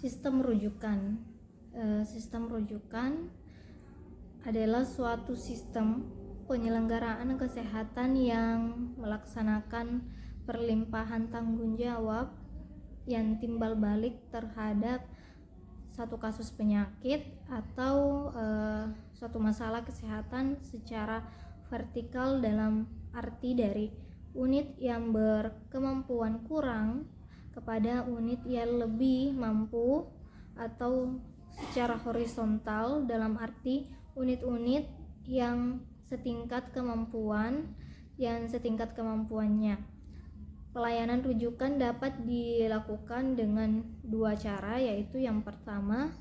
Sistem rujukan. Sistem rujukan adalah suatu sistem penyelenggaraan kesehatan yang melaksanakan perlimpahan tanggung jawab yang timbal balik terhadap satu kasus penyakit atau suatu masalah kesehatan secara vertikal, dalam arti dari unit yang berkemampuan kurang kepada unit yang lebih mampu, atau secara horizontal dalam arti unit-unit yang setingkat kemampuannya. Pelayanan rujukan dapat dilakukan dengan dua cara, yaitu yang pertama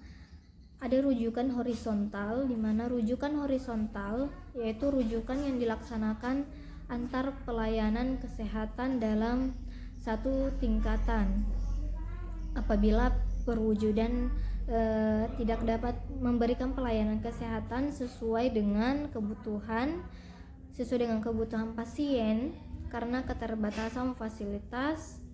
ada rujukan horizontal, di mana rujukan horizontal yaitu rujukan yang dilaksanakan antar pelayanan kesehatan dalam satu tingkatan. Apabila perwujudan tidak dapat memberikan pelayanan kesehatan sesuai dengan kebutuhan pasien karena keterbatasan fasilitas,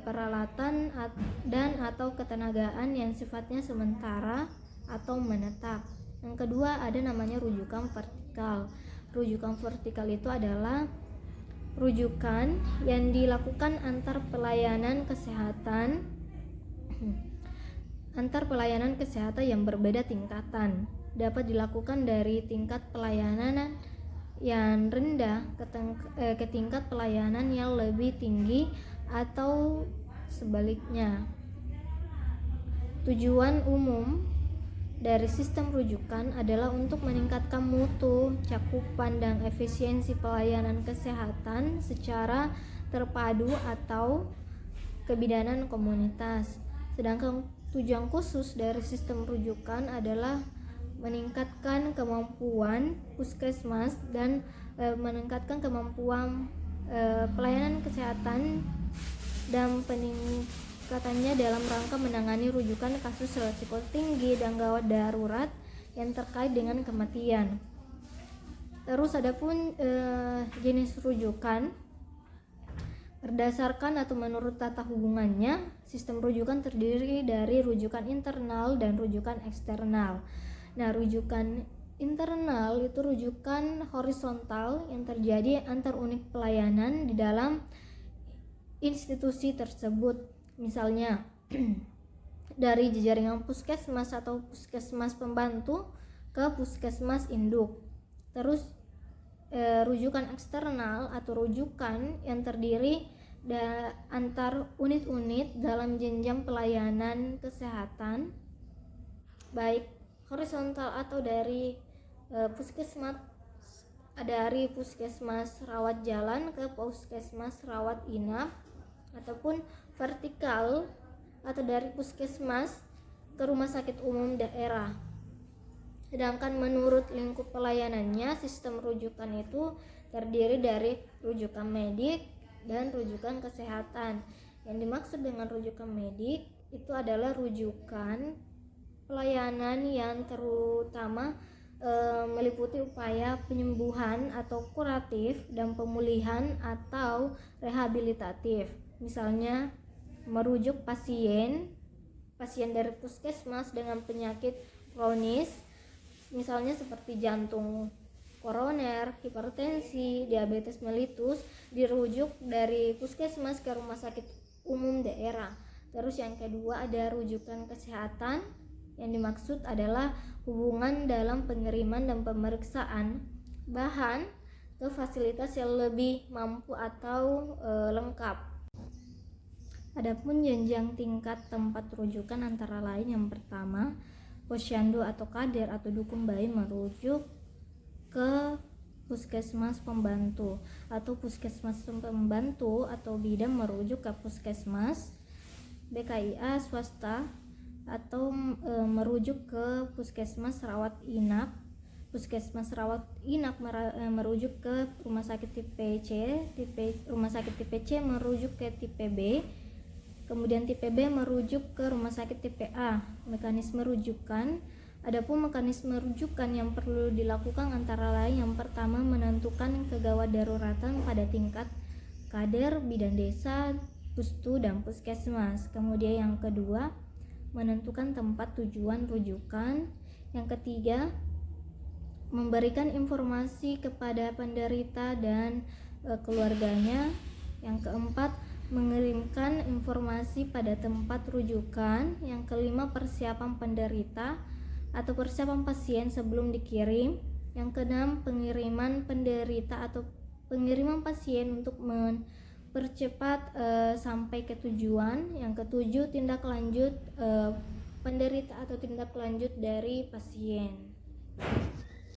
peralatan dan atau ketenagaan yang sifatnya sementara atau menetap. Yang kedua ada namanya rujukan vertikal. Rujukan vertikal itu adalah rujukan yang dilakukan antar pelayanan kesehatan yang berbeda tingkatan. Dapat dilakukan dari tingkat pelayanan yang rendah ke tingkat pelayanan yang lebih tinggi atau sebaliknya. Tujuan umum dari sistem rujukan adalah untuk meningkatkan mutu, cakupan, dan efisiensi pelayanan kesehatan secara terpadu atau kebidanan komunitas. Sedangkan tujuan khusus dari sistem rujukan adalah meningkatkan kemampuan puskesmas dan meningkatkan kemampuan pelayanan kesehatan dan peningkatannya dalam rangka menangani rujukan kasus risiko tinggi dan gawat darurat yang terkait dengan kematian. Terus adapun jenis rujukan, berdasarkan atau menurut tata hubungannya, sistem rujukan terdiri dari rujukan internal dan rujukan eksternal. Nah, rujukan internal itu rujukan horizontal yang terjadi antar unit pelayanan di dalam institusi tersebut. Misalnya dari jaringan puskesmas atau puskesmas pembantu ke puskesmas induk. Terus rujukan eksternal atau rujukan yang terdiri antar unit-unit dalam jenjang pelayanan kesehatan, baik horizontal atau dari puskesmas rawat jalan ke puskesmas rawat inap, ataupun vertikal atau dari puskesmas ke rumah sakit umum daerah. Sedangkan menurut lingkup pelayanannya, sistem rujukan itu terdiri dari rujukan medik dan rujukan kesehatan. Yang dimaksud dengan rujukan medik itu adalah rujukan pelayanan yang terutama meliputi upaya penyembuhan atau kuratif dan pemulihan atau rehabilitatif. Misalnya merujuk pasien dari puskesmas dengan penyakit kronis, misalnya seperti jantung koroner, hipertensi, diabetes mellitus, dirujuk dari puskesmas ke rumah sakit umum daerah. Terus yang kedua ada rujukan kesehatan. Yang dimaksud adalah hubungan dalam pengiriman dan pemeriksaan bahan ke fasilitas yang lebih mampu atau lengkap. Adapun jenjang tingkat tempat rujukan antara lain, yang pertama, posyandu atau kader atau dukun bayi merujuk ke puskesmas pembantu, atau puskesmas pembantu atau bidan merujuk ke puskesmas BKIA swasta, atau merujuk ke puskesmas rawat inap. Puskesmas rawat inap merujuk ke rumah sakit tipe C, rumah sakit tipe C merujuk ke tipe B, kemudian tipe B merujuk ke rumah sakit tipe A. Mekanisme rujukan. Adapun mekanisme rujukan yang perlu dilakukan antara lain, yang pertama menentukan kegawat daruratan pada tingkat kader, bidan desa, pustu, dan puskesmas. Kemudian yang kedua menentukan tempat tujuan rujukan. Yang ketiga, memberikan informasi kepada penderita dan keluarganya. Yang keempat, mengirimkan informasi pada tempat rujukan. Yang kelima, persiapan penderita atau persiapan pasien sebelum dikirim. Yang keenam, pengiriman penderita atau pengiriman pasien untuk mempercepat sampai ke tujuan. Yang ketujuh, tindak lanjut penderita atau tindak lanjut dari pasien.